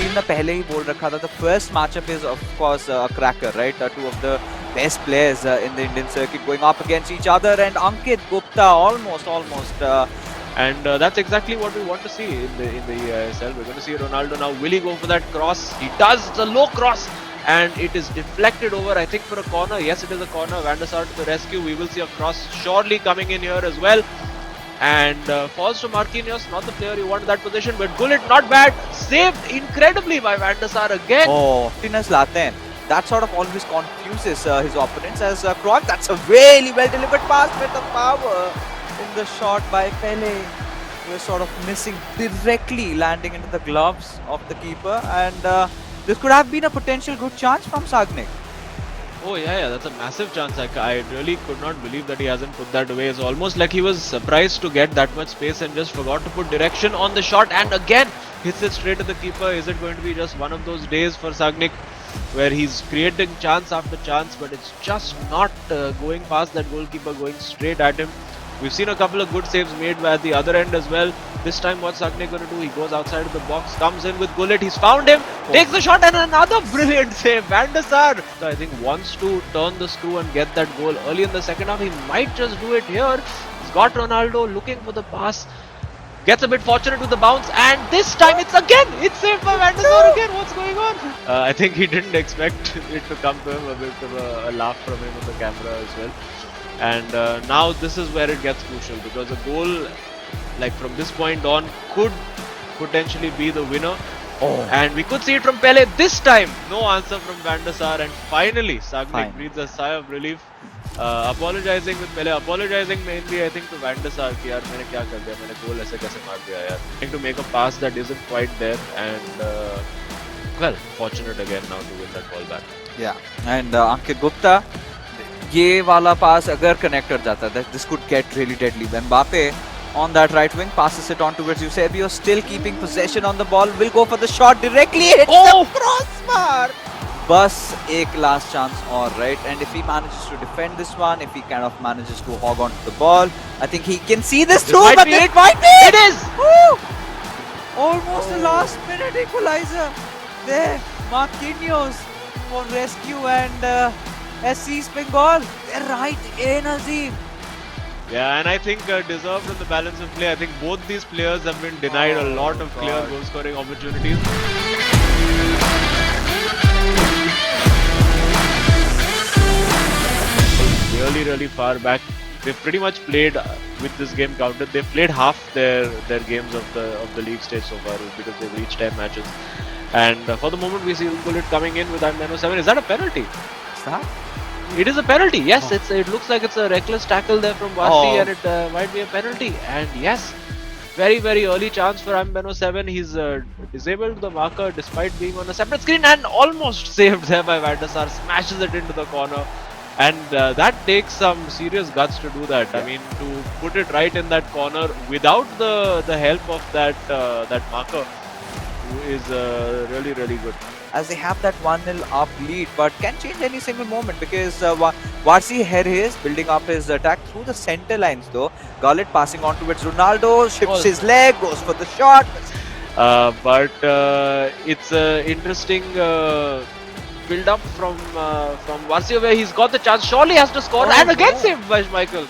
Martin ने पहले ही बोल रखा था, the first matchup is of course a cracker, right? Two of the best players in the Indian circuit going up against each other, and Ankit Gupta almost. And that's exactly what we want to see in the EISL. We're going to see Ronaldo now. Will he go for that cross? He does. It's a low cross, and it is deflected over, I think, for a corner. Yes, it is a corner. Van der Sar to the rescue. We will see a cross surely coming in here as well. And falls to Marquinhos, not the player you want in that position, but Gullit not bad. Saved incredibly by Van der Sar again. Oh, Martinez लाते हैं. That sort of always confuses his opponents as Cruyff. That's a really well delivered pass with the power in the shot by Pele. We're sort of missing directly, landing into the gloves of the keeper, and this could have been a potential good chance from Sagnik. Oh yeah, that's a massive chance. I really could not believe that he hasn't put that away. It's almost like he was surprised to get that much space and just forgot to put direction on the shot, and again hits it straight to the keeper. Is it going to be just one of those days for Sagnik where he's creating chance after chance, but it's just not going past that goalkeeper, going straight at him? We've seen a couple of good saves made at the other end as well. This time what's Sagnik going to do? He goes outside of the box, comes in with Gullit, he's found him, takes the shot, and another brilliant save. Van der Sar, I think, wants to turn the screw and get that goal early in the second half. He might just do it here. He's got Ronaldo looking for the pass. Gets a bit fortunate with the bounce, and this time it's saved by Van der Sar again. What's going on? I think he didn't expect it to come to him. A bit of a laugh from him on the camera as well. And now this is where it gets crucial, because a goal like from this point on could potentially be the winner. And we could see it from Pele. This time no answer from Van der Sar, and finally Sagnik breathes a sigh of relief. Apologizing with Pele, apologizing mainly I think to Van der Sar कि यार मैंने क्या कर दिया, मैंने goal ऐसे कैसे मार दिया यार. Trying to make a pass that isn't quite there, and well, fortunate again now to win that ball back. Yeah, and Ankit Gupta, ये वाला pass अगर connect कर जाता, that this could get really deadly. When Mbappe on that right wing passes it on towards Eusebio, still keeping possession on the ball, will go for the shot directly, hits the crossbar. बस एक last chance और, right? And if he manages to defend this one, if he kind of manages to hog onto the ball, I think he can see this through, but it might be! It is! Woo! Almost the last minute equalizer there. Marquinhos for rescue, and SC's Bengal, they're right in, Azim. Yeah, and I think deserved in the balance of play. I think both these players have been denied a lot of clear goal scoring opportunities. Really far back. They've pretty much played with this game counted. They've played half their games of the league stage so far, because they've reached 10 matches. And for the moment we see Gullit coming in with that -7. Is that a penalty? What's that? It is a penalty. Yes, it looks like it's a reckless tackle there from Vasi, and it might be a penalty. And yes, very early chance for M7. He's disabled the marker despite being on a separate screen, and almost saved there by Van der Sar. Smashes it into the corner, and that takes some serious guts to do that. I mean, to put it right in that corner without the help of that marker is really good. As they have that 1-0 up lead, but can change any single moment, because Varsi here he is building up his attack through the center lines though. Gullit passing on towards Ronaldo, shifts his leg, goes for the shot. But it's an interesting build up from Varsi, where he's got the chance, surely has to score, and again saved by Michael.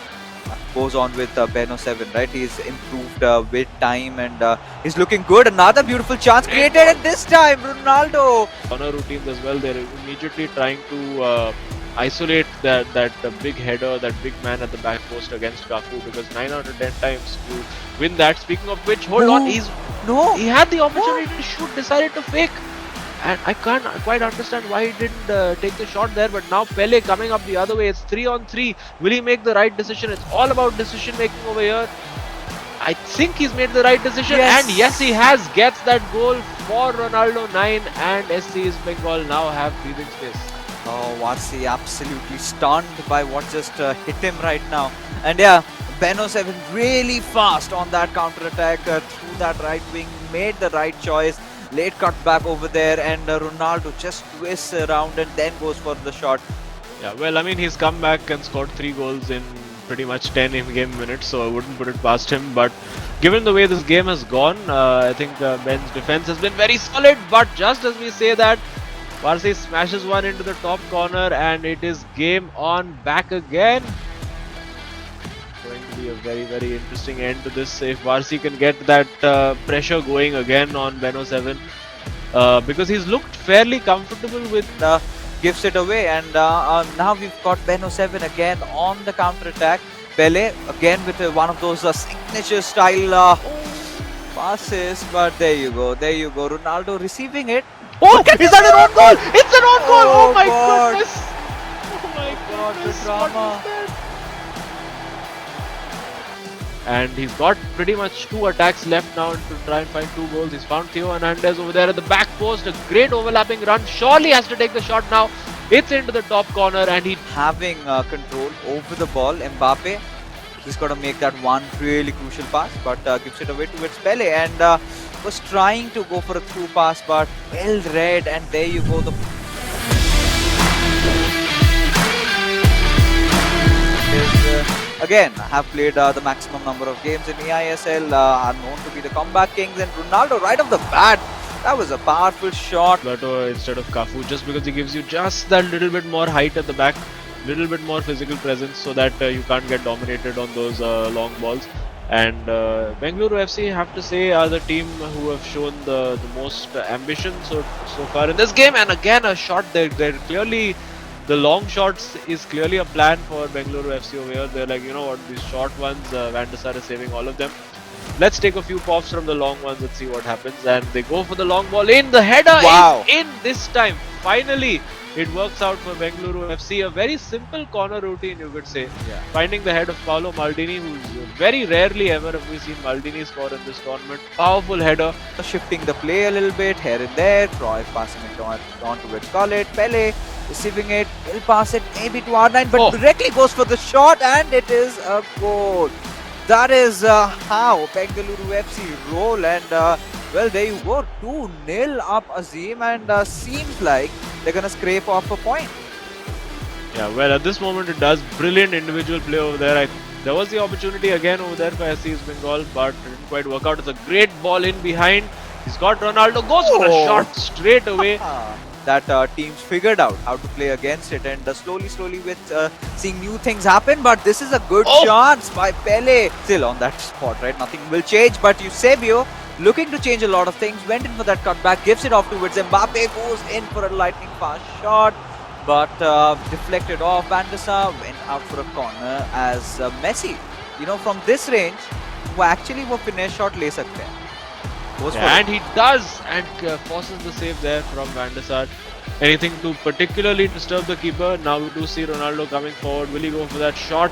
Goes on with Ben07, right? He's improved with time, and he's looking good. Another beautiful chance created, and this time Ronaldo. Corner routines as well. They're immediately trying to isolate that big header, that big man at the back post against Kaku, because 9 out of 10 times you win that. Speaking of which, hold on, he had the opportunity to shoot, decided to fake. And I can't quite understand why he didn't take the shot there, but now Pele coming up the other way. It's 3-on-3. Will he make the right decision? It's all about decision making over here. I think he's made the right decision, and yes, he has. Gets that goal for Ronaldo 9, and SC's Bengal now have breathing space. Oh, Varsi absolutely stunned by what just hit him right now. And yeah, Ben07 really fast on that counter attack through that right wing, made the right choice. Late cut back over there, and Ronaldo just twists around and then goes for the shot. Yeah, well, I mean, he's come back and scored 3 goals in pretty much 10 in-game minutes, so I wouldn't put it past him. But given the way this game has gone, I think Ben's defense has been very solid. But just as we say that, Varsi smashes one into the top corner, and it is game on back again. Going to be a very, very interesting end to this if Varsi can get that pressure going again on Ben07, because he's looked fairly comfortable with. Gives it away, and now we've got Ben07 again on the counter attack. Pele again with one of those signature style passes, but there you go, Ronaldo receiving it. Oh, is that an own goal? It's an own goal! Oh my God. goodness! Oh my God, the goodness! drama. What is that? And he's got pretty much 2 attacks left now to try and find 2 goals. He's found Theo Hernandez over there at the back post. A great overlapping run. Surely has to take the shot now. It's into the top corner, and he Having control over the ball, Mbappe, he's got to make that one really crucial pass, but gives it away towards Pele, and was trying to go for a through pass, but well read, and there you go. Again, have played the maximum number of games in EISL, are known to be the comeback kings, and Ronaldo right off the bat, that was a powerful shot. Alberto instead of Cafu, just because he gives you just that little bit more height at the back, little bit more physical presence, so that you can't get dominated on those long balls. And Bengaluru FC, have to say, are the team who have shown the most ambition so far in this game. And again, a shot. They're clearly, the long shots is clearly a plan for Bengaluru FC over here. They're like, you know what, these short ones, Van der Sar is saving all of them. Let's take a few pops from the long ones and see what happens. And they go for the long ball in. The header Wow. is in this time. Finally, it works out for Bengaluru FC. A very simple corner routine, you could say. Yeah. Finding the head of Paolo Maldini, who's very rarely ever have we seen Maldini score in this tournament. Powerful header. Shifting the play a little bit here and there. Cruyff passing it on towards Khalid. Pele receiving it. Will pass it maybe to R9, but directly goes for the shot, and it is a goal. That is how Bengaluru FC roll, and well, there you go, 2-0 up Azim, and seems like they're gonna scrape off a point. Yeah, well, at this moment it does. Brilliant individual play over there. There was the opportunity again over there for SC East Bengal, but it didn't quite work out. It's a great ball in behind. He's got Ronaldo, goes for a shot straight away. That teams figured out how to play against it, and slowly with seeing new things happen, but this is a good chance by Pele. Still on that spot, right? Nothing will change, but Eusebio, looking to change a lot of things, went in for that cutback, gives it off towards Mbappe, goes in for a lightning fast shot, but deflected off. Van der Sar went out for a corner as Messi, you know, from this range, वो actually वो finish shot ले सकते हैं. And he does, and forces the save there from Van der Sar. Anything to particularly disturb the keeper. Now we do see Ronaldo coming forward. Will he go for that shot?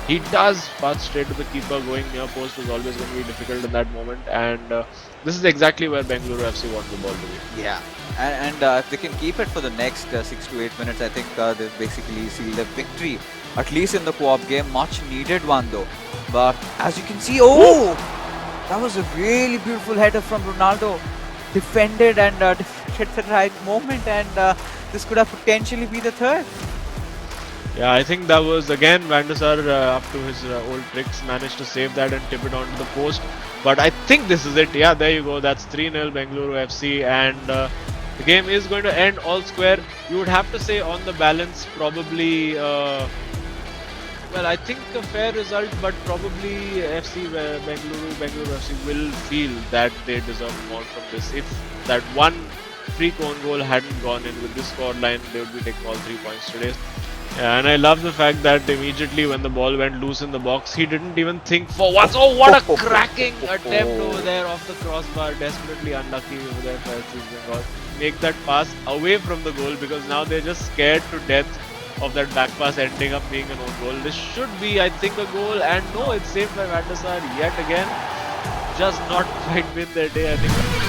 He does, pass straight to the keeper. Going near post was always going to be difficult in that moment, and this is exactly where Bengaluru FC want the ball to be. Yeah, and if they can keep it for the next 6 to 8 minutes, I think they basically seal a victory, at least in the co-op game. Much needed one though. But as you can see, that was a really beautiful header from Ronaldo. Defended and defended at the right moment, and this could have potentially be the third. Yeah, I think that was again Van der Sar, up to his old tricks, managed to save that and tip it onto the post. But I think this is it. Yeah, there you go. That's 3-0 Bengaluru FC, and the game is going to end all square. You would have to say on the balance, probably. Well, I think a fair result, but probably Bengaluru FC will feel that they deserve more from this. If that one free cone goal hadn't gone in with this scoreline, they would be taking all 3 points today. And I love the fact that immediately when the ball went loose in the box, he didn't even think for once. Oh, what a cracking attempt over there off the crossbar. Desperately unlucky over there for SC East Bengal. Make that pass away from the goal, because now they're just scared to death of that back pass ending up being an own goal. This should be, I think, a goal, and no, it's saved by Van der Sar yet again. Just not quite been their day, I think.